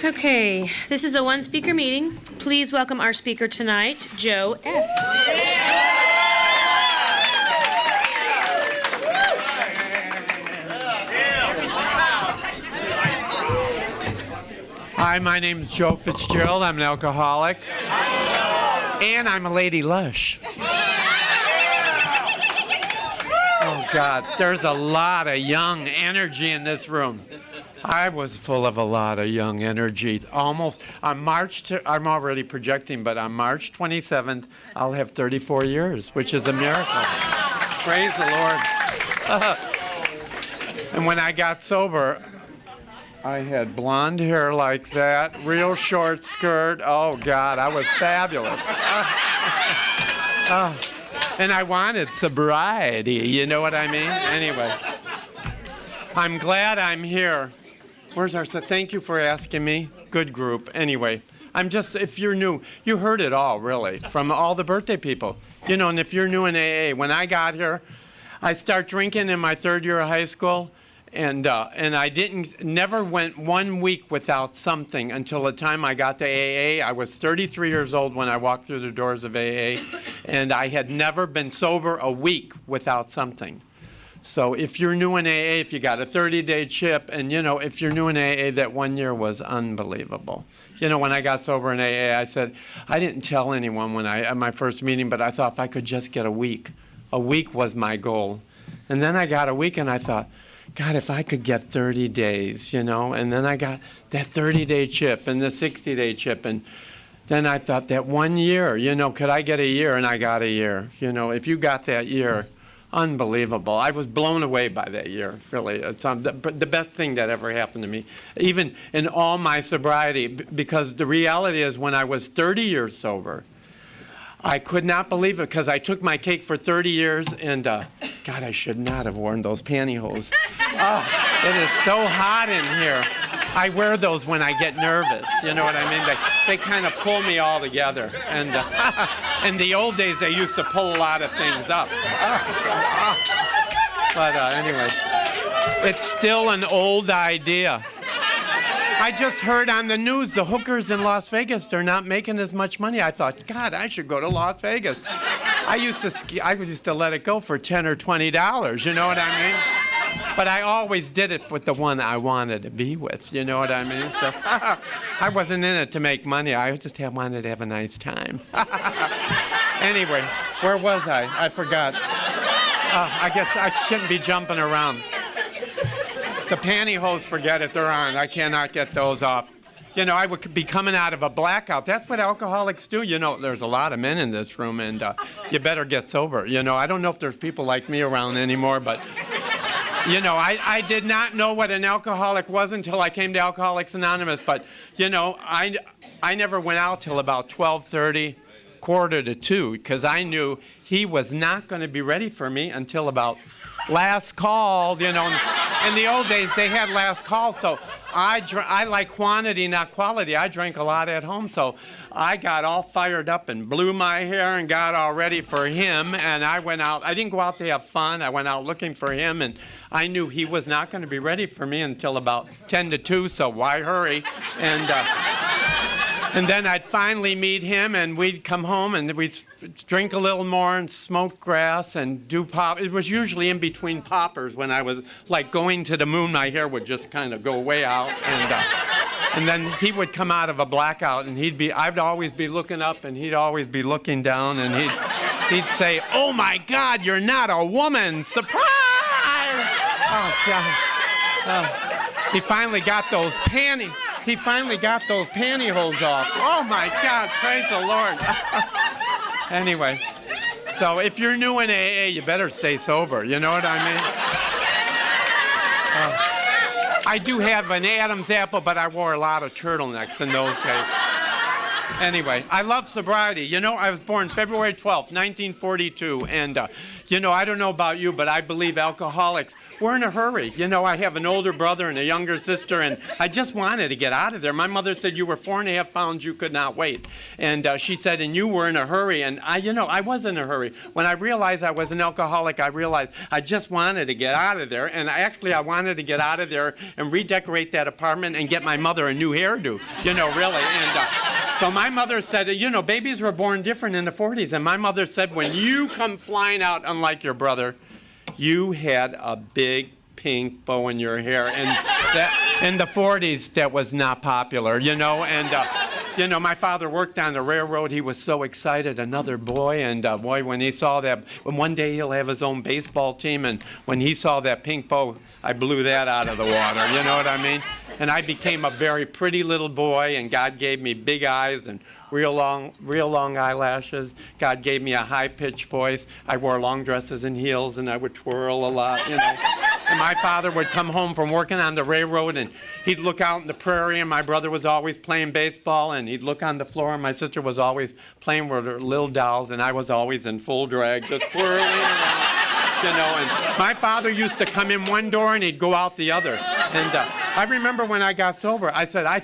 Okay, this is a one-speaker meeting. Please welcome our speaker tonight, Joe F. Hi, my name is Joe Fitzgerald. I'm an alcoholic. And I'm a lady lush. Oh, God, there's a lot of young energy in this room. I was full of a lot of young energy. Almost on I'm already projecting, but on March 27th, I'll have 34 years, which is a miracle. Praise the Lord. And when I got sober, I had blonde hair like that, real short skirt. Oh, God, I was fabulous. And I wanted sobriety, you know what I mean? Anyway, I'm glad I'm here. Thank you for asking me. Good group. Anyway, if you're new, you heard it all, really, from all the birthday people. You know, and if you're new in AA, when I got here, I started drinking in my third year of high school. And I never went 1 week without something until the time I got to AA. I was 33 years old when I walked through the doors of AA, and I had never been sober a week without something. So if you're new in AA, if you got a 30-day chip, and, you know, if you're new in AA, that 1 year was unbelievable. You know, when I got sober in AA, I said, I didn't tell anyone at my first meeting, but I thought if I could just get a week. A week was my goal. And then I got a week, and I thought, God, if I could get 30 days, you know, and then I got that 30-day chip and the 60-day chip, and then I thought that 1 year, you know, could I get a year? And I got a year. You know, if you got that year, unbelievable. I was blown away by that year, really. It's the best thing that ever happened to me, even in all my sobriety, because the reality is when I was 30 years sober, I could not believe it because I took my cake for 30 years, and God, I should not have worn those pantyhose. Oh, it is so hot in here. I wear those when I get nervous, you know what I mean? They kind of pull me all together. And in the old days, they used to pull a lot of things up. But anyway, it's still an old idea. I just heard on the news the hookers in Las Vegas, they're not making as much money. I thought, God, I should go to Las Vegas. I used to let it go for $10 or $20, you know what I mean? But I always did it with the one I wanted to be with, you know what I mean? So I wasn't in it to make money. I just wanted to have a nice time. Anyway, where was I? I forgot. I guess I shouldn't be jumping around. The pantyhose, forget it, they're on. I cannot get those off. You know, I would be coming out of a blackout. That's what alcoholics do. You know, there's a lot of men in this room, and you better get sober. You know, I don't know if there's people like me around anymore, but, you know, I did not know what an alcoholic was until I came to Alcoholics Anonymous. But, you know, I never went out till about 12:30, 1:45, because I knew he was not going to be ready for me until about last call, you know. In the old days, they had last call, so I like quantity, not quality. I drank a lot at home, so I got all fired up and blew my hair and got all ready for him, and I went out. I didn't go out to have fun. I went out looking for him, and I knew he was not going to be ready for me until about 10 to 2, so why hurry? And then I'd finally meet him, and we'd come home, and we'd drink a little more and smoke grass and do pop. It was usually in between poppers when I was, like, going to the moon. My hair would just kind of go way out. And then he would come out of a blackout, and I'd always be looking up, and he'd always be looking down, and he'd say, "Oh, my God, you're not a woman. Surprise!" Oh, God. He finally got those pantyhose off. Oh, my God, praise the Lord. Anyway, so if you're new in AA, you better stay sober. You know what I mean? I do have an Adam's apple, but I wore a lot of turtlenecks in those days. Anyway, I love sobriety. You know, I was born February 12th, 1942, and, you know, I don't know about you, but I believe alcoholics, we're in a hurry. You know, I have an older brother and a younger sister, and I just wanted to get out of there. My mother said, you were 4.5 pounds, you could not wait. And she said, and you were in a hurry, and I was in a hurry. When I realized I was an alcoholic, I realized I just wanted to get out of there, and I wanted to get out of there and redecorate that apartment and get my mother a new hairdo, you know, really. And so my mother said, you know, babies were born different in the 40s. And my mother said, when you come flying out, unlike your brother, you had a big pink bow in your hair. And that, in the 40s, that was not popular, you know. And, you know, my father worked on the railroad. He was so excited, another boy. And, boy, when he saw that, one day he'll have his own baseball team. And when he saw that pink bow, I blew that out of the water, you know what I mean? And I became a very pretty little boy, and God gave me big eyes and real long eyelashes. God gave me a high-pitched voice. I wore long dresses and heels, and I would twirl a lot, you know. And my father would come home from working on the railroad, and he'd look out in the prairie, and my brother was always playing baseball, and he'd look on the floor, and my sister was always playing with her little dolls, and I was always in full drag, just twirling around. You know, and my father used to come in one door and he'd go out the other. And I remember when I got sober, I said, I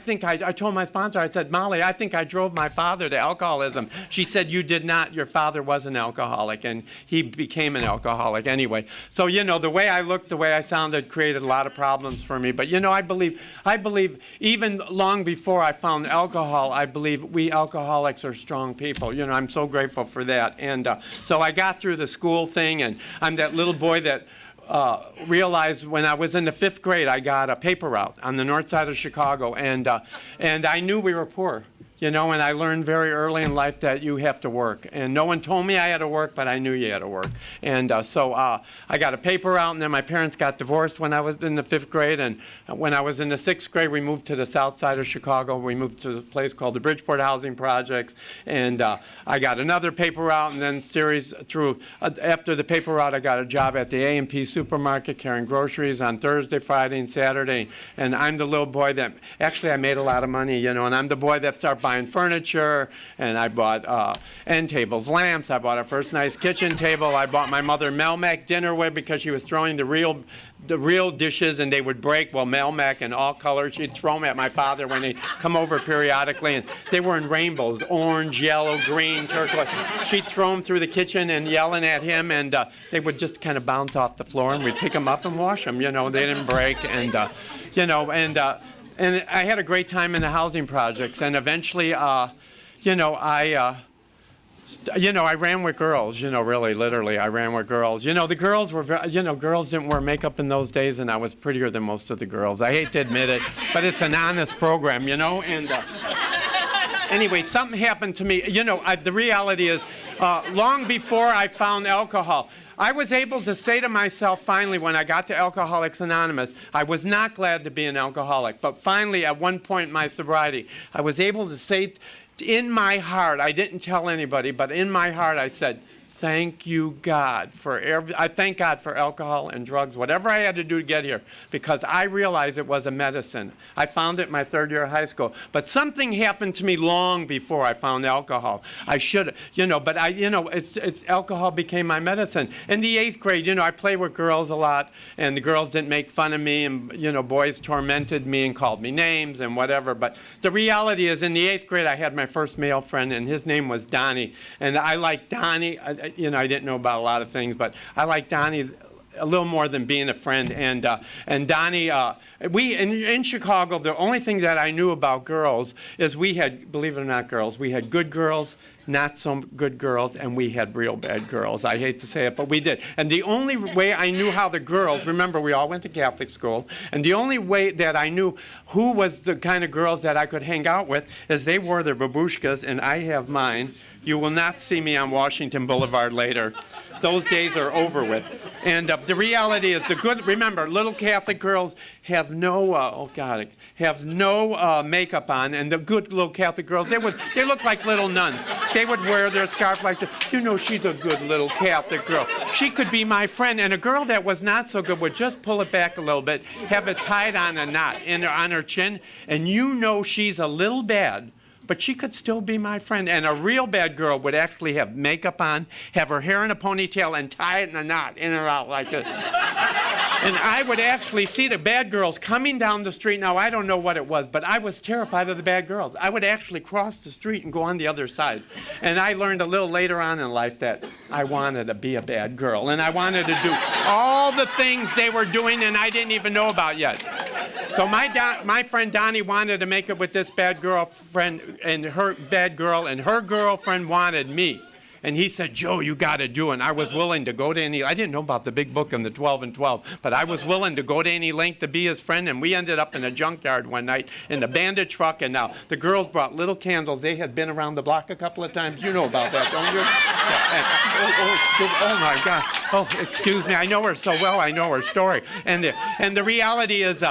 told my sponsor, I said, Molly, I think I drove my father to alcoholism. She said, you did not. Your father was an alcoholic, and he became an alcoholic anyway. So, you know, the way I looked, the way I sounded created a lot of problems for me. But, you know, I believe even long before I found alcohol, I believe we alcoholics are strong people. You know, I'm so grateful for that. And so I got through the school thing, and I'm that little boy that realized when I was in the 5th grade, I got a paper route on the north side of Chicago, and I knew we were poor. You know, and I learned very early in life that you have to work. And no one told me I had to work, but I knew you had to work. And so I got a paper out, and then my parents got divorced when I was in the 5th grade. And when I was in the 6th grade, we moved to the south side of Chicago. We moved to a place called the Bridgeport Housing Projects. And I got another paper route, and then after the paper route, I got a job at the A&P supermarket carrying groceries on Thursday, Friday, and Saturday. And I'm the little boy that, actually, I made a lot of money, you know, and I'm the boy that started buying furniture, and I bought end tables, lamps. I bought our first nice kitchen table. I bought my mother Melmac dinnerware because she was throwing the real dishes, and they would break. Well, Melmac in all colors, she'd throw them at my father when he'd come over periodically, and they were in rainbows, orange, yellow, green, turquoise. She'd throw them through the kitchen and yelling at him, and they would just kind of bounce off the floor, and we'd pick them up and wash them. You know, they didn't break, and you know, and I had a great time in the housing projects, and eventually, you know, I ran with girls, you know, really, literally, I ran with girls. You know, the girls were, girls didn't wear makeup in those days, and I was prettier than most of the girls. I hate to admit it, but it's an honest program, you know, and anyway, something happened to me. You know, the reality is, long before I found alcohol, I was able to say to myself finally when I got to Alcoholics Anonymous, I was not glad to be an alcoholic, but finally at one point in my sobriety, I was able to say in my heart, I didn't tell anybody, but in my heart I said, thank you, God, I thank God for alcohol and drugs, whatever I had to do to get here, because I realized it was a medicine. I found it my 3rd year of high school. But something happened to me long before I found alcohol. I should, you know, but it's alcohol became my medicine. In the 8th grade, you know, I played with girls a lot, and the girls didn't make fun of me, and, you know, boys tormented me and called me names and whatever. But the reality is, in the 8th grade, I had my first male friend, and his name was Donnie. And I liked Donnie. You know, I didn't know about a lot of things, but I liked Donnie a little more than being a friend. And Donnie, in Chicago, the only thing that I knew about girls is we had, believe it or not, girls. We had good girls, not so good girls, and we had real bad girls. I hate to say it, but we did. And the only way I knew how the girls, remember, we all went to Catholic school, and the only way that I knew who was the kind of girls that I could hang out with is they wore their babushkas, and I have mine. You will not see me on Washington Boulevard later. Those days are over with. And the reality is, remember, little Catholic girls have no, makeup on, and the good little Catholic girls, they look like little nuns. They would wear their scarf like this. You know, she's a good little Catholic girl. She could be my friend. And a girl that was not so good would just pull it back a little bit, have it tied on a knot on her chin, and you know she's a little bad, but she could still be my friend. And a real bad girl would actually have makeup on, have her hair in a ponytail, and tie it in a knot, in or out like this. And I would actually see the bad girls coming down the street. Now, I don't know what it was, but I was terrified of the bad girls. I would actually cross the street and go on the other side. And I learned a little later on in life that I wanted to be a bad girl. And I wanted to do all the things they were doing and I didn't even know about yet. So my friend Donnie wanted to make it with this bad girlfriend and her bad girl, and her girlfriend wanted me. And he said, Joe, you got to do it. And I was willing to go to any, I didn't know about the big book and the 12 and 12, but I was willing to go to any length to be his friend. And we ended up in a junkyard one night in the bandit truck. And now the girls brought little candles. They had been around the block a couple of times. You know about that, don't you? Oh my God. Oh, excuse me. I know her so well. I know her story. And the reality is,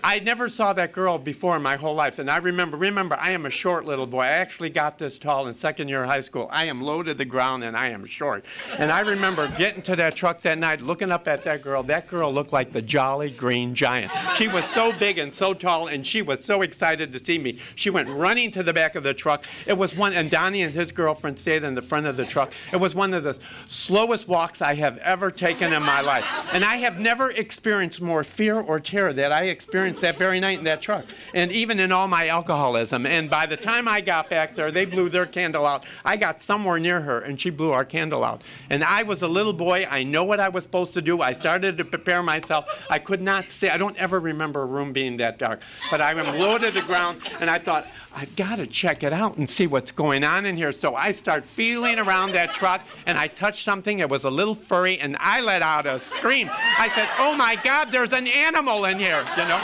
I never saw that girl before in my whole life. And I remember, I am a short little boy. I actually got this tall in second year of high school. I am low to the ground and I am short. And I remember getting to that truck that night, looking up at that girl. That girl looked like the Jolly Green Giant. She was so big and so tall, and she was so excited to see me. She went running to the back of the truck. It was and Donnie and his girlfriend stayed in the front of the truck. It was one of the slowest walks I have ever taken in my life. And I have never experienced more fear or terror that I experienced that very night in that truck, and even in all my alcoholism. And by the time I got back there, they blew their candle out. I got somewhere near her, and she blew our candle out. And I was a little boy. I know what I was supposed to do. I started to prepare myself. I could not see. I don't ever remember a room being that dark. But I am low to the ground, and I thought, I've got to check it out and see what's going on in here. So I start feeling around that truck, and I touched something. It was a little furry, and I let out a scream. I said, oh my God, there's an animal in here, you know?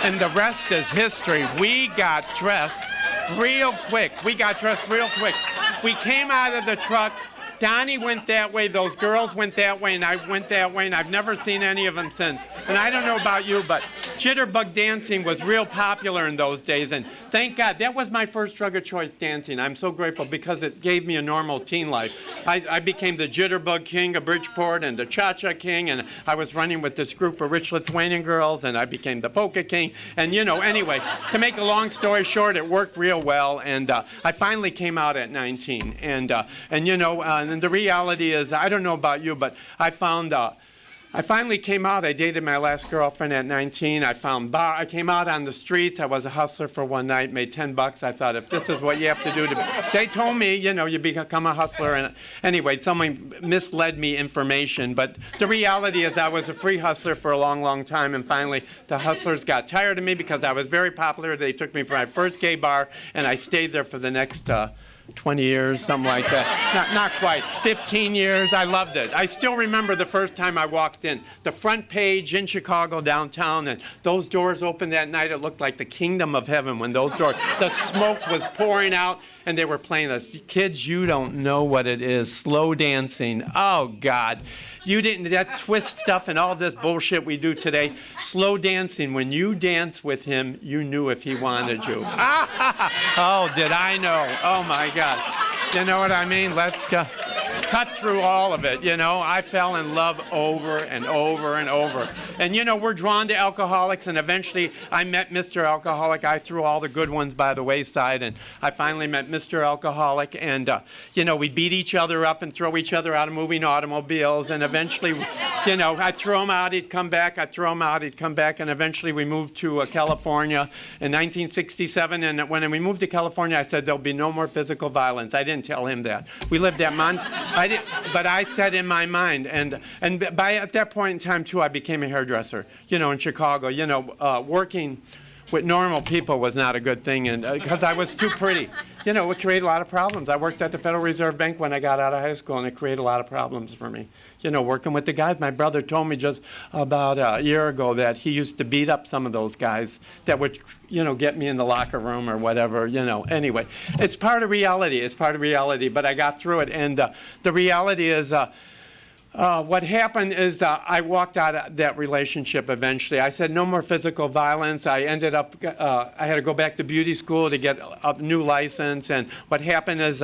And the rest is history. We got dressed real quick. We came out of the truck. Donnie went that way, those girls went that way, and I went that way, and I've never seen any of them since. And I don't know about you, but jitterbug dancing was real popular in those days, and thank God. That was my first drug of choice, dancing. I'm so grateful because it gave me a normal teen life. I became the jitterbug king of Bridgeport and the cha-cha king, and I was running with this group of rich Lithuanian girls, and I became the polka king. And, you know, anyway, to make a long story short, it worked real well, and I finally came out at 19. And you know, and the reality is, I don't know about you, but I finally came out. I dated my last girlfriend at 19. I came out on the streets. I was a hustler for one night, made $10. I thought, if this is what you have to do they told me, you know, you become a hustler. And anyway, someone misled me information. But the reality is I was a free hustler for a long, long time. And finally, the hustlers got tired of me because I was very popular. They took me for my first gay bar, and I stayed there for the next 20 years, something like that. Not quite. 15 years. I loved it. I still remember the first time I walked in. The front page in Chicago downtown, and those doors opened that night. It looked like the kingdom of heaven when those doors, the smoke was pouring out, and they were playing us. Kids, you don't know what it is. Slow dancing. Oh, God. You didn't, that twist stuff and all this bullshit we do today. Slow dancing. When you dance with him, you knew if he wanted you. Oh, did I know? Oh, my God. You know what I mean? Let's go. Cut through all of it, you know. I fell in love over and over and over. And, you know, we're drawn to alcoholics, and eventually I met Mr. Alcoholic. I threw all the good ones by the wayside, and I finally met Mr. Alcoholic, and, you know, we beat each other up and throw each other out of moving automobiles, and eventually, you know, I'd throw him out, he'd come back, I'd throw him out, he'd come back, and eventually we moved to California in 1967, and when we moved to California, I said there'll be no more physical violence. I didn't tell him that. We lived at but I said in my mind, and at that point in time, too, I became a hairdresser, you know, in Chicago. You know, working with normal people was not a good thing, and because I was too pretty. You know, it created a lot of problems. I worked at the Federal Reserve Bank when I got out of high school, and it created a lot of problems for me. You know, working with the guys. My brother told me just about a year ago that he used to beat up some of those guys that would, you know, get me in the locker room or whatever, you know. Anyway, it's part of reality. It's part of reality, but I got through it. And the reality is, What happened is I walked out of that relationship eventually. I said no more physical violence. I ended up, I had to go back to beauty school to get a new license. And what happened is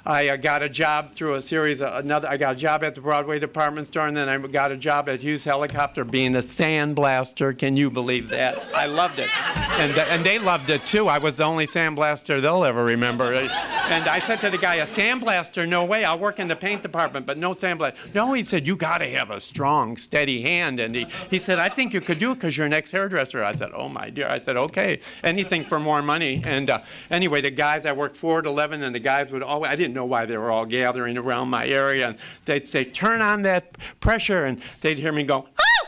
I got a job through a series of I got a job at the Broadway department store, and then I got a job at Hughes Helicopter being a sandblaster. Can you believe that? I loved it. And they loved it too. I was the only sandblaster they'll ever remember. And I said to the guy, a sandblaster? No way. I'll work in the paint department, but no sandblaster. No, he said, you got to have a strong, steady hand. And he said, I think you could do it because you're an ex-hairdresser. I said, oh, my dear. I said, okay, anything for more money. And anyway, the guys, I worked 4 to 11, and the guys would always, I didn't know why they were all gathering around my area. And they'd say, turn on that pressure. And they'd hear me go, oh,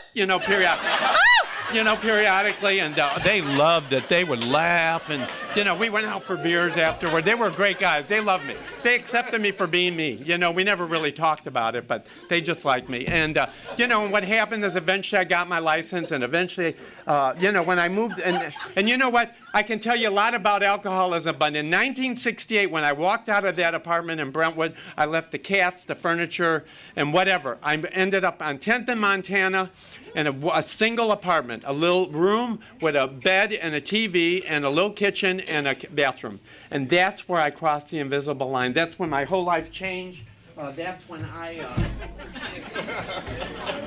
periodically, and they loved it. They would laugh, and, we went out for beers afterward. They were great guys. They loved me. They accepted me for being me. We never really talked about it, but they just liked me. And, what happened is eventually I got my license, and eventually, when I moved, and you know what? I can tell you a lot about alcoholism, but in 1968, when I walked out of that apartment in Brentwood, I left the cats, the furniture, and whatever. I ended up on 10th in Montana in a single apartment, a little room with a bed and a TV and a little kitchen and a bathroom. And that's where I crossed the invisible line. That's when my whole life changed. That's when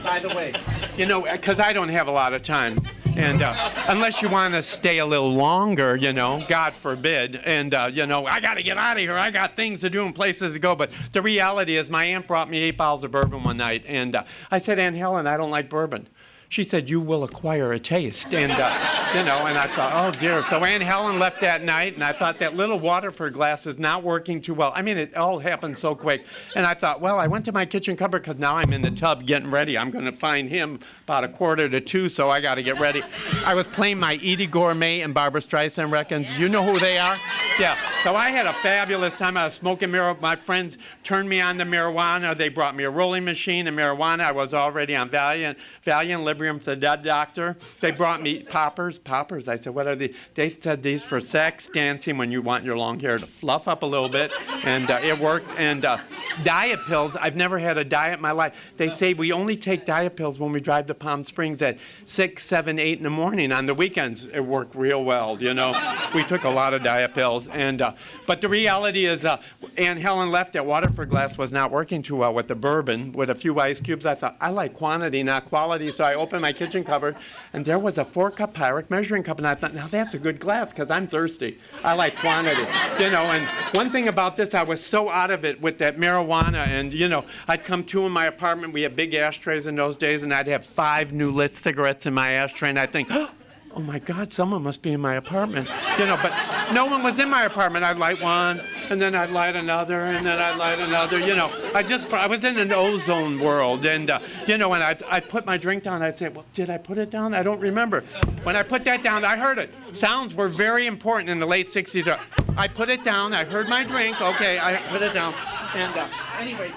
by the way, because I don't have a lot of time. And unless you want to stay a little longer, God forbid. And, I got to get out of here. I got things to do and places to go. But the reality is my aunt brought me 8 bottles of bourbon one night. And I said, Aunt Helen, I don't like bourbon. She said, you will acquire a taste. And, and I thought, oh, dear. So Aunt Helen left that night, and I thought that little Waterford glass is not working too well. I mean, it all happened so quick. And I thought, well, I went to my kitchen cupboard because now I'm in the tub getting ready. I'm going to find him about 1:45, so I got to get ready. I was playing my Edie Gourmet and Barbara Streisand records. You know who they are? Yeah. So I had a fabulous time. I was smoking marijuana. My friends turned me on to marijuana. They brought me a rolling machine and marijuana. I was already on Valiant, Librium for the dead doctor. They brought me poppers. I said, what are these? They said these for sex, dancing, when you want your long hair to fluff up a little bit. And it worked. And diet pills. I've never had a diet in my life. They say we only take diet pills when we drive to Palm Springs at 6, 7, 8 in the morning. On the weekends, it worked real well, We took a lot of diet pills. And but the reality is Aunt Helen left that Waterford glass was not working too well with the bourbon, with a few ice cubes. I thought, I like quantity, not quality. So I opened my kitchen cupboard, and there was a 4-cup Pyrex measuring cup. And I thought, now that's a good glass because I'm thirsty. I like quantity. And one thing about this, I was so out of it with that marijuana. And, I'd come to in my apartment. We had big ashtrays in those days, and I'd have 5 new lit cigarettes in my ashtray. And I'd think, oh my God, someone must be in my apartment. But no one was in my apartment. I'd light one, and then I'd light another, and then I'd light another. I was in an ozone world. And, and I'd put my drink down. I'd say, well, did I put it down? I don't remember. When I put that down, I heard it. Sounds were very important in the late 60s. I put it down. I heard my drink. Okay, I put it down. And anyway,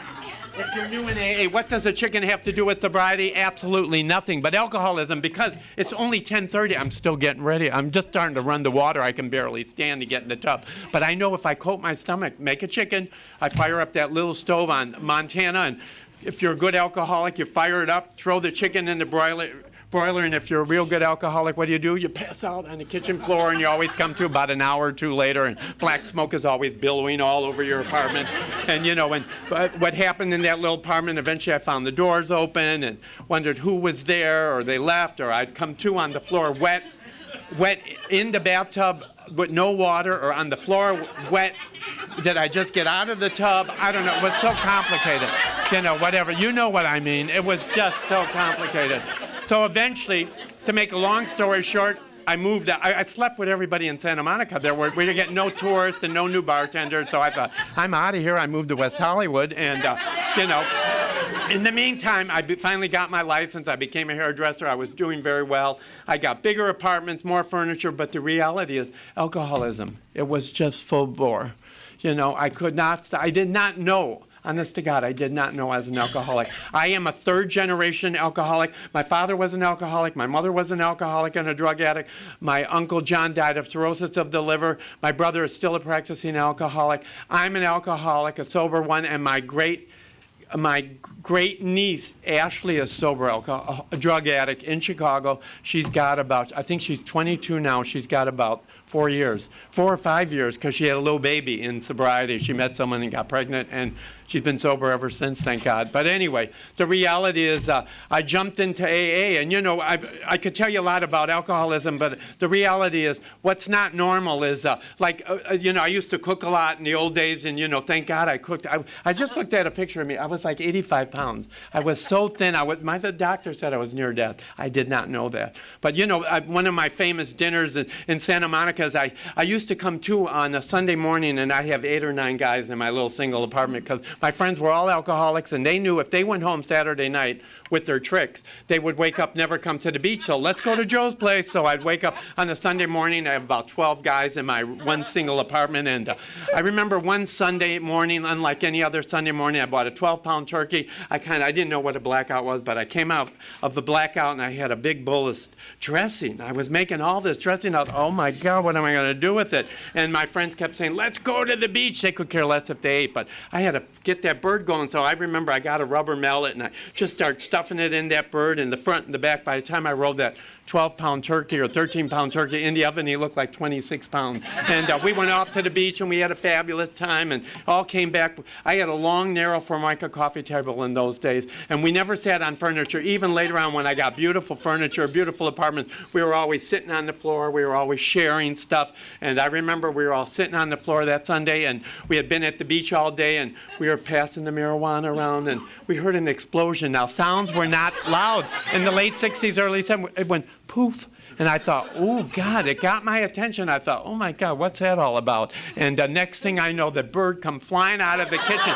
if you're new in AA, what does a chicken have to do with sobriety? Absolutely nothing. But alcoholism, because it's only 10:30, I'm still getting ready. I'm just starting to run the water. I can barely stand to get in the tub. But I know if I coat my stomach, make a chicken, I fire up that little stove on Montana, and if you're a good alcoholic, you fire it up, throw the chicken in the broiler, and if you're a real good alcoholic, what do? You pass out on the kitchen floor, and you always come to about an hour or two later, and black smoke is always billowing all over your apartment. And, what happened in that little apartment, eventually I found the doors open and wondered who was there, or they left, or I'd come to on the floor wet in the bathtub with no water, or on the floor wet. Did I just get out of the tub? I don't know. It was so complicated. Whatever. You know what I mean. It was just so complicated. So eventually, to make a long story short, I moved. I slept with everybody in Santa Monica. We were getting no tourists and no new bartenders. So I thought, I'm out of here. I moved to West Hollywood. And, in the meantime, I finally got my license. I became a hairdresser. I was doing very well. I got bigger apartments, more furniture. But the reality is alcoholism. It was just full bore. I did not know. Honest to God, I did not know I was an alcoholic. I am a 3rd-generation alcoholic. My father was an alcoholic. My mother was an alcoholic and a drug addict. My Uncle John died of cirrhosis of the liver. My brother is still a practicing alcoholic. I'm an alcoholic, a sober one, and my great my great niece, Ashley, is sober, a drug addict in Chicago. She's got about, I think she's 22 now. She's got about 4 or 5 years, because she had a little baby in sobriety. She met someone and got pregnant, and she's been sober ever since, thank God. But anyway, the reality is I jumped into AA, and I could tell you a lot about alcoholism, but the reality is what's not normal is I used to cook a lot in the old days, and thank God I cooked. I just looked at a picture of me. I was like 85 pounds. I was so thin. The doctor said I was near death. I did not know that. But one of my famous dinners in Santa Monica is I used to come to on a Sunday morning, and I have 8 or 9 guys in my little single apartment, because my friends were all alcoholics, and they knew if they went home Saturday night with their tricks, they would wake up, never come to the beach. So let's go to Joe's place. So I'd wake up on a Sunday morning. I have about 12 guys in my one single apartment. And I remember one Sunday morning, unlike any other Sunday morning, I bought a 12-pound turkey. I didn't know what a blackout was, but I came out of the blackout, and I had a big bowl of dressing. I was making all this dressing. I thought, oh my God, what am I going to do with it? And my friends kept saying, let's go to the beach. They could care less if they ate, but I had to get that bird going. So I remember I got a rubber mallet, and I just started stuffing it in that bird in the front and the back. By the time I rolled that 12-pound turkey or 13-pound turkey in the oven, he looked like 26 pounds. And we went off to the beach, and we had a fabulous time, and all came back. I had a long, narrow Formica coffee table in those days, and we never sat on furniture. Even later on, when I got beautiful furniture, beautiful apartments, we were always sitting on the floor. We were always sharing stuff. And I remember we were all sitting on the floor that Sunday, and we had been at the beach all day, and we were passing the marijuana around, and we heard an explosion. Now, sounds were not loud. In the late 60s, early 70s, it went poof. And I thought, oh, God, it got my attention. I thought, oh, my God, what's that all about? And next thing I know, the bird come flying out of the kitchen.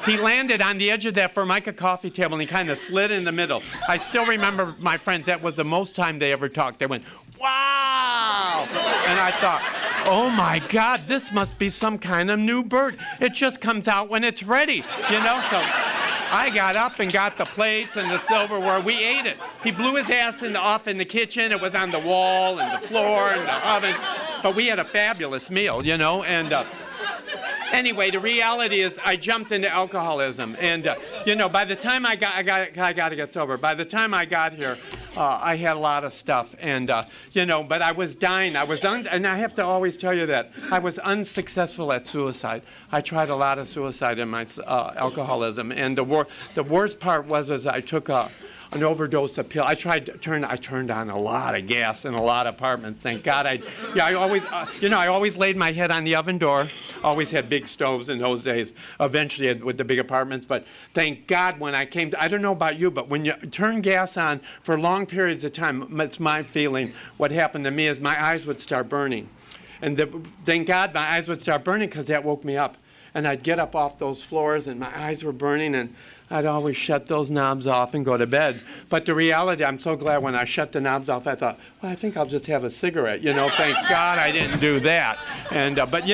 He landed on the edge of that Formica coffee table, and he kind of slid in the middle. I still remember my friends. That was the most time they ever talked. They went, wow! And I thought, oh, my God, this must be some kind of new bird. It just comes out when it's ready, So I got up and got the plates and the silverware. We ate it. He blew his ass off in the kitchen. It was on the wall and the floor and the oven. But we had a fabulous meal, And anyway, the reality is I jumped into alcoholism. And, by the time I got to get sober. By the time I got here, I had a lot of stuff. And, but I was dying. And I have to always tell you that. I was unsuccessful at suicide. I tried a lot of suicide in my alcoholism. And the worst part was I took an overdose of pill. I turned on a lot of gas in a lot of apartments. Thank God. I always laid my head on the oven door. Always had big stoves in those days. Eventually with the big apartments. But thank God when I came to, I don't know about you, but when you turn gas on for long periods of time, it's my feeling, what happened to me is my eyes would start burning. And thank God my eyes would start burning, because that woke me up. And I'd get up off those floors, and my eyes were burning, and I'd always shut those knobs off and go to bed. But the reality, I'm so glad when I shut the knobs off, I thought, well, I think I'll just have a cigarette. Thank God I didn't do that. And but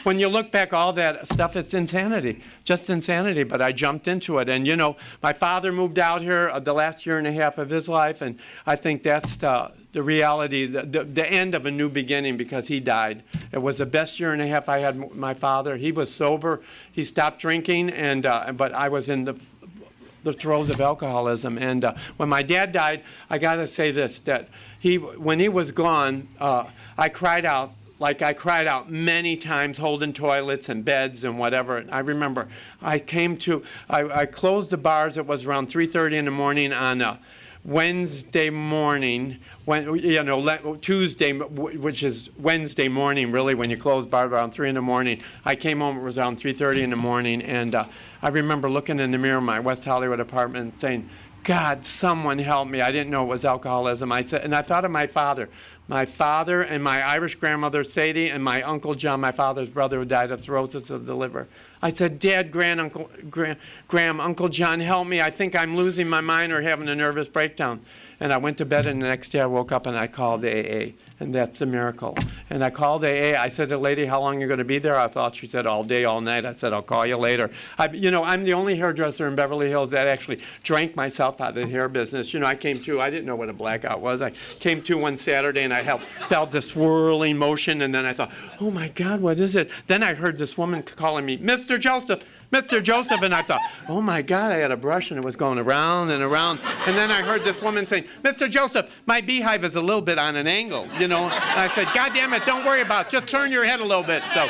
when you look back, all that stuff, it's insanity, just insanity. But I jumped into it. And my father moved out here the last year and a half of his life, and I think that's the reality, the end of a new beginning, because he died. It was the best year and a half I had my father. He was sober. He stopped drinking, and but I was in the throes of alcoholism. And when my dad died, I got to say this, that when he was gone, I cried out. Like I cried out many times, holding toilets and beds and whatever. And I remember I closed the bars. It was around 3:30 in the morning on Wednesday morning, Tuesday, which is Wednesday morning, really, when you close bars around 3 in the morning. I came home, it was around 3:30 in the morning, and I remember looking in the mirror of my West Hollywood apartment and saying, God, someone help me. I didn't know it was alcoholism. I thought of my father. My father and my Irish grandmother, Sadie, and my Uncle John, my father's brother, who died of cirrhosis of the liver. I said, Dad, Graham, Uncle John, help me. I think I'm losing my mind or having a nervous breakdown. And I went to bed, and the next day I woke up and I called AA. And that's a miracle. And I called AA. I said to the lady, how long are you going to be there? I thought she said all day, all night. I said, I'll call you later. I'm the only hairdresser in Beverly Hills that actually drank myself out of the hair business. I came to, I didn't know what a blackout was. I came to one Saturday, and I felt this swirling motion, and then I thought, oh my God, what is it? Then I heard this woman calling me, Mr. Mr. Joseph, Mr. Joseph. And I thought, oh my God, I had a brush and it was going around and around. And then I heard this woman saying, Mr. Joseph, my beehive is a little bit on an angle, you know. And I said, God damn it, don't worry about it. Just turn your head a little bit. So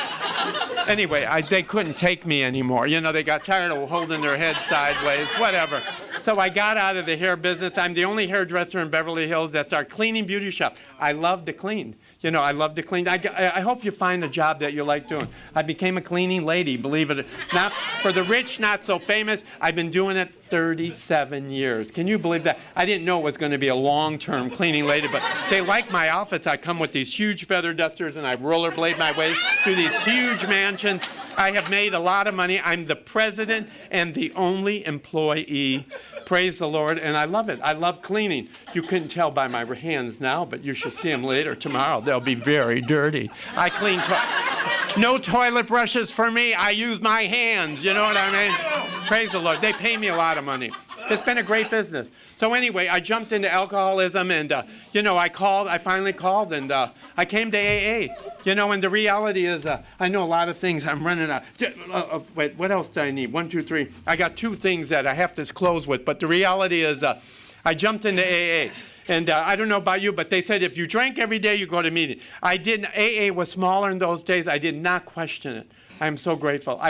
anyway, they couldn't take me anymore. You know, they got tired of holding their head sideways, whatever. So I got out of the hair business. I'm the only hairdresser in Beverly Hills that's our cleaning beauty shop. I love to clean. You know, I love to clean. I hope you find a job that you like doing. I became a cleaning lady, believe it. Not for the rich, not so famous. I've been doing it 37 years. Can you believe that? I didn't know it was going to be a long-term cleaning lady, but they like my outfits. I come with these huge feather dusters, and I rollerblade my way through these huge mansions. I have made a lot of money. I'm the president and the only employee. Praise the Lord, and I love it. I love cleaning. You couldn't tell by my hands now, but you should see them later tomorrow. They'll be very dirty. I clean no toilet brushes for me. I use my hands. You know what I mean? Praise the Lord. They pay me a lot of money. It's been a great business. So anyway, I jumped into alcoholism, and you know, I finally called, and I came to AA. You know, and the reality is, I know a lot of things. I'm running out. Wait, what else do I need? 1, 2, 3. I got 2 things that I have to close with. But the reality is, I jumped into AA. And I don't know about you, but they said if you drank every day, you go to meeting. I didn't. AA was smaller in those days. I did not question it. I'm so grateful.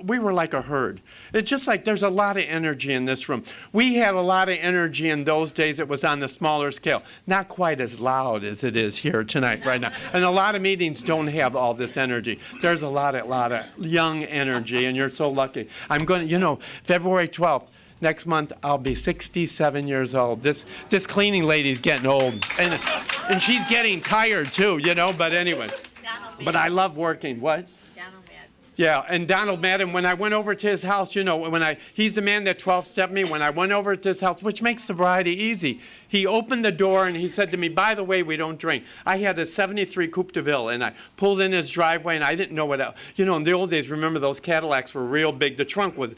We were like a herd. It's just like there's a lot of energy in this room. We had a lot of energy in those days. It was on the smaller scale. Not quite as loud as it is here tonight, right now. And a lot of meetings don't have all this energy. There's a lot of young energy, and you're so lucky. I'm going to, you know, February 12th, next month, I'll be 67 years old. This cleaning lady's getting old. And she's getting tired, too, you know, but anyway. But I love working. What? Yeah, and Donald Madden, when I went over to his house, you know, he's the man that 12-stepped me. When I went over to his house, which makes sobriety easy, he opened the door and he said to me, by the way, we don't drink. I had a 73 Coupe de Ville, and I pulled in his driveway, and I didn't know what else. You know, in the old days, remember those Cadillacs were real big. The trunk was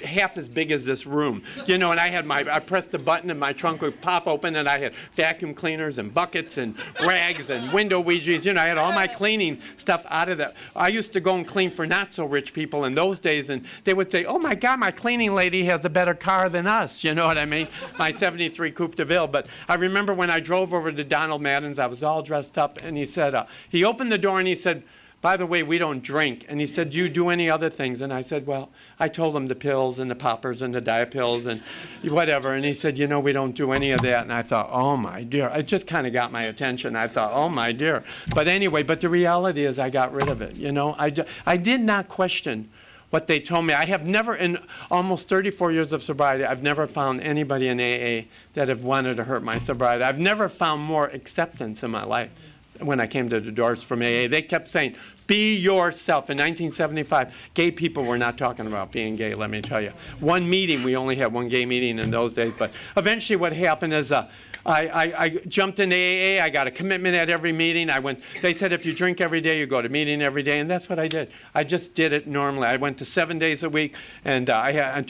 half as big as this room. You know, and I pressed the button, and my trunk would pop open, and I had vacuum cleaners and buckets and rags and window ouijas. You know, I had all my cleaning stuff out of that. I used to go and clean for not so rich people in those days, and they would say, oh my God, my cleaning lady has a better car than us, you know what I mean? My 73 Coupe de Ville. But I remember when I drove over to Donald Madden's, I was all dressed up, and he said, he opened the door and he said, by the way, we don't drink. And he said, do you do any other things? And I said, well, I told him the pills and the poppers and the diet pills and whatever. And he said, you know, we don't do any of that. And I thought, oh, my dear. It just kind of got my attention. I thought, oh, my dear. But anyway, but the reality is I got rid of it, you know. I did not question what they told me. I have never, in almost 34 years of sobriety, I've never found anybody in AA that have wanted to hurt my sobriety. I've never found more acceptance in my life. When I came to the doors from AA, they kept saying, be yourself. In 1975, gay people were not talking about being gay, let me tell you. One meeting, we only had one gay meeting in those days, but eventually what happened is I jumped into AA. I got a commitment at every meeting. They said if you drink every day, you go to meeting every day, and that's what I did. I just did it normally. I went to 7 days a week, and I had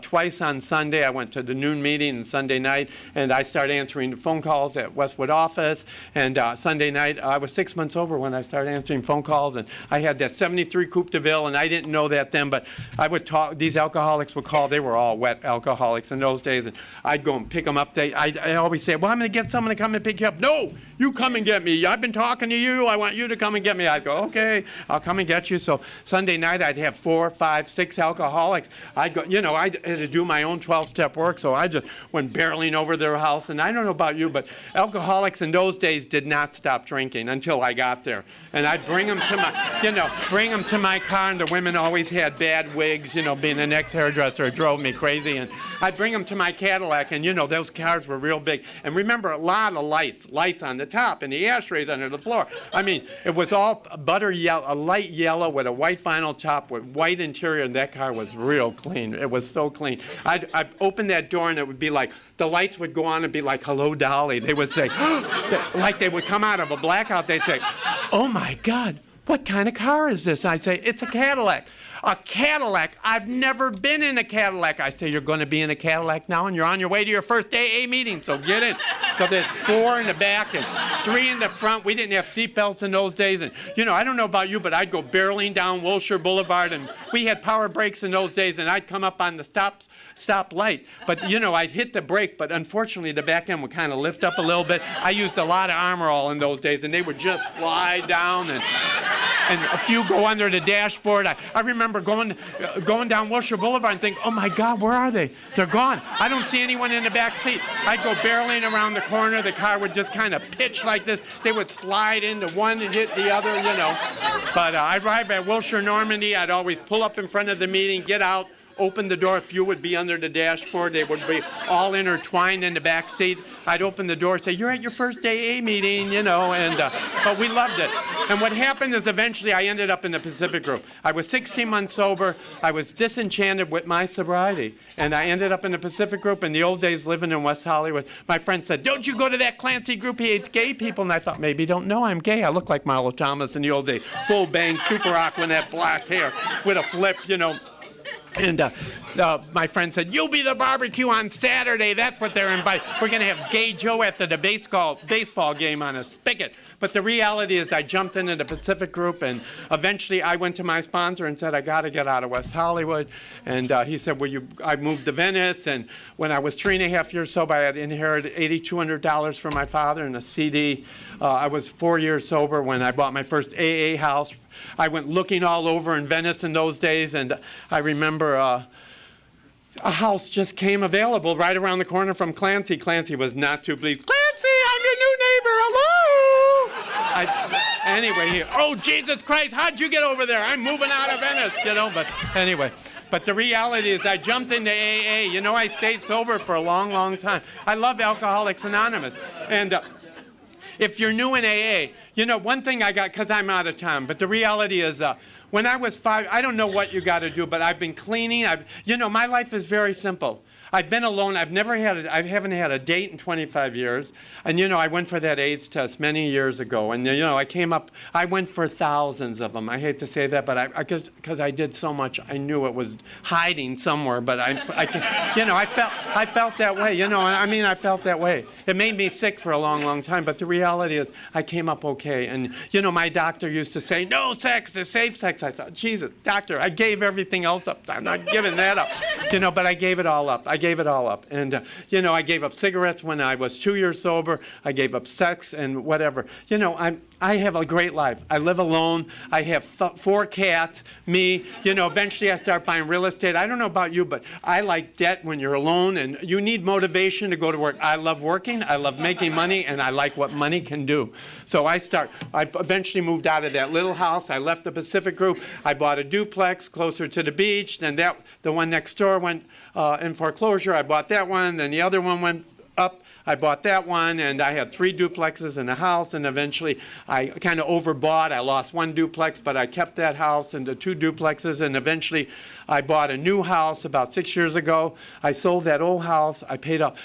twice on Sunday. I went to the noon meeting and Sunday night, and I started answering the phone calls at Westwood office. And Sunday night, I was 6 months over when I started answering phone calls, and I had that 73 Coupe de Ville, and I didn't know that then, but I would talk. These alcoholics would call. They were all wet alcoholics in those days, and I'd go and pick them up. I always say, well, I'm going to get someone to come and pick you up. No, you come and get me. I've been talking to you. I want you to come and get me. I'd go, okay, I'll come and get you. So Sunday night, I'd have 4, 5, 6 alcoholics. I'd go, you know, I had to do my own 12-step work, so I just went barreling over their house. And I don't know about you, but alcoholics in those days did not stop drinking until I got there. And I'd bring them to my car, and the women always had bad wigs, you know, being an ex-hairdresser, it drove me crazy. And I'd bring them to my Cadillac, and, you know, those cars were real big. And remember, a lot of lights on the top and the ashtrays under the floor. I mean, it was all butter yellow, a light yellow with a white vinyl top with white interior, and that car was real clean. It was so clean. I'd open that door, and it would be like, the lights would go on and be like, hello, Dolly. They would say, like they would come out of a blackout. They'd say, oh, my God, what kind of car is this? I'd say, it's a Cadillac. A Cadillac. I've never been in a Cadillac. I say, you're going to be in a Cadillac now, and you're on your way to your first AA meeting, so get in. So there's 4 in the back and 3 in the front. We didn't have seatbelts in those days. And, I don't know about you, but I'd go barreling down Wilshire Boulevard, and we had power brakes in those days, and I'd come up on the stop light. But, I'd hit the brake, but unfortunately the back end would kind of lift up a little bit. I used a lot of Armor All in those days, and they would just slide down, and a few go under the dashboard. I remember going down Wilshire Boulevard and think, oh my God, where are they? They're gone. I don't see anyone in the back seat. I'd go barreling around the corner. The car would just kind of pitch like this. They would slide into one, hit the other, But I'd arrive at Wilshire, Normandy. I'd always pull up in front of the meeting, get out, open the door. A few would be under the dashboard. They would be all intertwined in the back seat. I'd open the door, say, you're at your first AA meeting, but we loved it. And what happened is eventually I ended up in the Pacific Group. I was 16 months sober. I was disenchanted with my sobriety. And I ended up in the Pacific Group. In the old days, living in West Hollywood, my friend said, don't you go to that Clancy group? He hates gay people. And I thought, maybe you don't know I'm gay. I look like Marlo Thomas in the old days. Full bang, super Aquanet, black hair with a flip, And my friend said, you'll be the barbecue on Saturday. That's what they're inviting. We're going to have Gay Joe after the baseball game on a spigot. But the reality is I jumped into the Pacific Group, and eventually I went to my sponsor and said, I got to get out of West Hollywood. And he said, I moved to Venice. And when I was 3.5 years sober, I had inherited $8,200 from my father and a CD. I was 4 years sober when I bought my first AA house. I went looking all over in Venice in those days, and I remember a house just came available right around the corner from Clancy. Clancy was not too pleased. Clancy, I'm your new neighbor. Hello. Anyway, oh, Jesus Christ, how'd you get over there? I'm moving out of Venice, But anyway. But the reality is I jumped into AA. I stayed sober for a long, long time. I love Alcoholics Anonymous. And if you're new in AA, one thing I got, because I'm out of town, but the reality is when I was 5, I don't know what you got to do, but I've been cleaning. My life is very simple. I've been alone. I haven't had a date in 25 years. And, I went for that AIDS test many years ago. And, I went for thousands of them. I hate to say that, but because I did so much, I knew it was hiding somewhere. But I felt that way, I felt that way. It made me sick for a long, long time. But the reality is I came up okay. And, my doctor used to say, no sex, the safe sex. I thought, Jesus, doctor, I gave everything else up. I'm not giving that up. But I gave it all up. I gave it all up. And, I gave up cigarettes when I was 2 years sober. I gave up sex and whatever. I have a great life. I live alone. I have 4 cats, me. Eventually I start buying real estate. I don't know about you, but I like debt when you're alone, and you need motivation to go to work. I love working. I love making money, and I like what money can do. So I eventually moved out of that little house. I left the Pacific Group. I bought a duplex closer to the beach. Then the one next door went in foreclosure. I bought that one. Then the other one went up. I bought that one, and I had 3 duplexes in a house, and eventually I kind of overbought. I lost 1 duplex, but I kept that house and the 2 duplexes, and eventually I bought a new house about 6 years ago. I sold that old house. I bought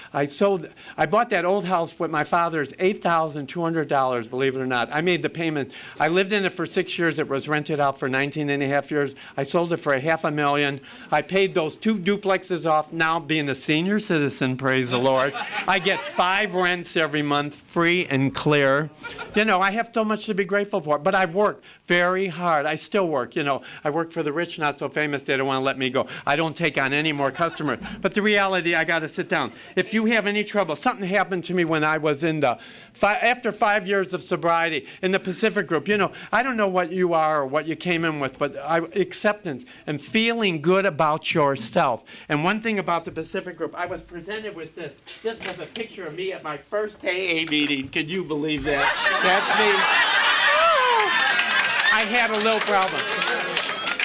that old house with my father's $8,200, believe it or not. I made the payment. I lived in it for 6 years. It was rented out for 19 and a half years. I sold it for $500,000. I paid those 2 duplexes off. Now, being a senior citizen, praise the Lord, I get 5 rents every month, free and clear. I have so much to be grateful for. But I've worked very hard. I still work. I work for the rich, not so famous. They don't want to let me go. I don't take on any more customers. But the reality, I got to sit down. If you have any trouble, something happened to me when I was after 5 years of sobriety in the Pacific Group. I don't know what you are or what you came in with, but acceptance and feeling good about yourself. And one thing about the Pacific Group, I was presented with this. This was a picture of me at my first AA meeting. Can you believe that? That's me. I had a little problem.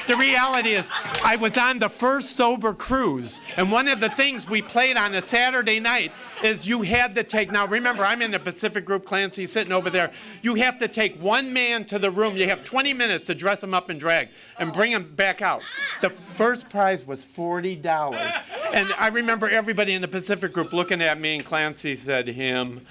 The reality is, I was on the first sober cruise, and one of the things we played on a Saturday night is you had to take, now remember, I'm in the Pacific Group, Clancy sitting over there, you have to take one man to the room, you have 20 minutes to dress him up in drag and bring him back out. The first prize was $40. And I remember everybody in the Pacific Group looking at me, and Clancy said, him.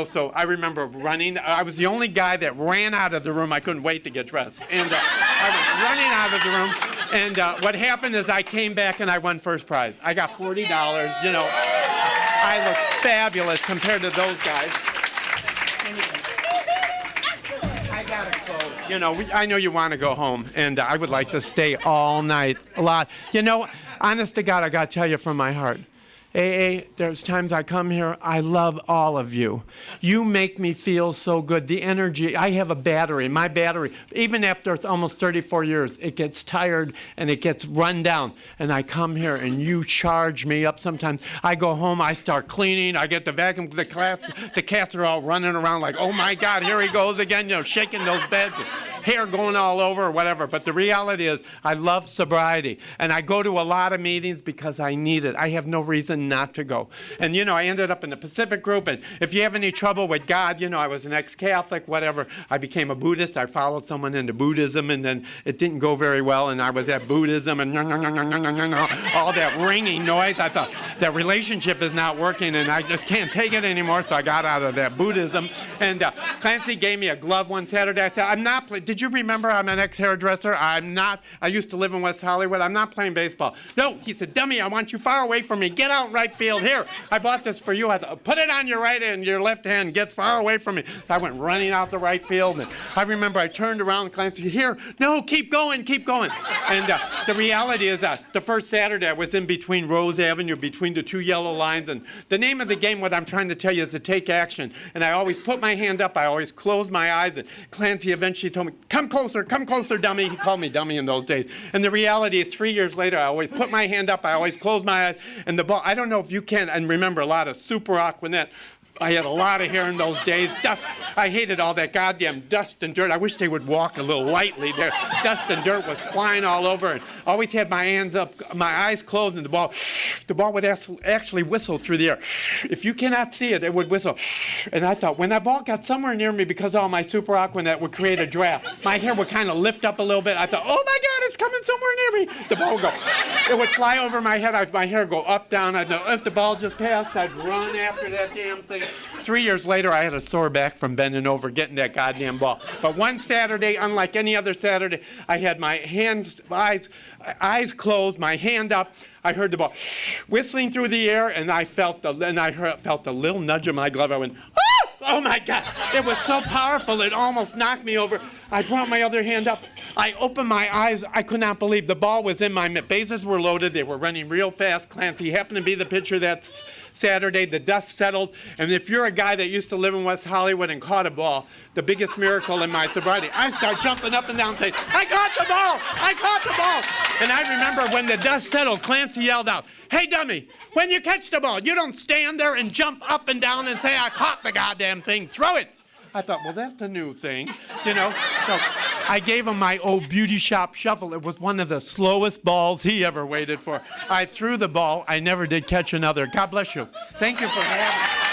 So I remember running. I was the only guy that ran out of the room. I couldn't wait to get dressed. And I was running out of the room. And what happened is I came back and I won first prize. I got $40. You know, I look fabulous compared to those guys. I gotta close. You know, I know you want to go home, and I would like to stay all night. A lot. You know, honest to God, I gotta tell you from my heart. There's times I come here, I love all of you. You make me feel so good. The energy, I have a battery. My battery, even after almost 34 years, it gets tired and it gets run down. And I come here and you charge me up sometimes. I go home, I start cleaning, I get the vacuum, the cats are all running around like, oh my God, here he goes again, you know, shaking those beds. Hair going all over or whatever. But the reality is I love sobriety. And I go to a lot of meetings because I need it. I have no reason not to go. And, you know, I ended up in the Pacific group. And if you have any trouble with God, you know, I was an ex-Catholic, whatever. I became a Buddhist. I followed someone into Buddhism. And then it didn't go very well. And I was at Buddhism and all that ringing noise. I thought that relationship is not working and I just can't take it anymore. So I got out of that Buddhism. And Clancy gave me a glove one Saturday. I said, I'm not playing. Did you remember I'm an ex-hairdresser? I'm not. I used to live in West Hollywood. I'm not playing baseball. No, he said, dummy, I want you far away from me. Get out in right field. Here, I bought this for you. I thought, put it on your right hand, your left hand. Get far away from me. So I went running out the right field. And I remember I turned around, Clancy, here, no, keep going, keep going. And the reality is that the first Saturday I was in between Rose Avenue, between the two yellow lines. And the name of the game, what I'm trying to tell you, is to take action. And I always put my hand up. I always close my eyes. And Clancy eventually told me, come closer, dummy. He called me dummy in those days. And the reality is 3 years later, I always put my hand up, I always close my eyes, and the ball, I don't know if you can, and remember a lot of Super Aquanet. I had a lot of hair in those days. Dust. I hated all that goddamn dust and dirt. I wish they would walk a little lightly there. Dust and dirt was flying all over. And I always had my hands up, my eyes closed, and the ball would actually whistle through the air. If you cannot see it, it would whistle. And I thought, when that ball got somewhere near me, because all my Super Aquanet would create a draft, my hair would kind of lift up a little bit. I thought, oh my God, it's coming somewhere near me. The ball would go. It would fly over my head. My hair would go up, down. I'd know if the ball just passed, I'd run after that damn thing. 3 years later, I had a sore back from bending over getting that goddamn ball. But one Saturday, unlike any other Saturday, I had my eyes closed, my hand up. I heard the ball whistling through the air, and I felt a little nudge in my glove. I went, ah! Oh my God! It was so powerful, it almost knocked me over. I brought my other hand up. I opened my eyes. I could not believe the ball was in my mitt. Bases were loaded. They were running real fast. Clancy happened to be the pitcher that Saturday. The dust settled. And if you're a guy that used to live in West Hollywood and caught a ball, the biggest miracle in my sobriety, I start jumping up and down saying, I caught the ball! I caught the ball! And I remember when the dust settled, Clancy yelled out, hey, dummy, when you catch the ball, you don't stand there and jump up and down and say, I caught the goddamn thing. Throw it. I thought, well, that's a new thing, you know. So I gave him my old beauty shop shuffle. It was one of the slowest balls he ever waited for. I threw the ball. I never did catch another. God bless you. Thank you for having me.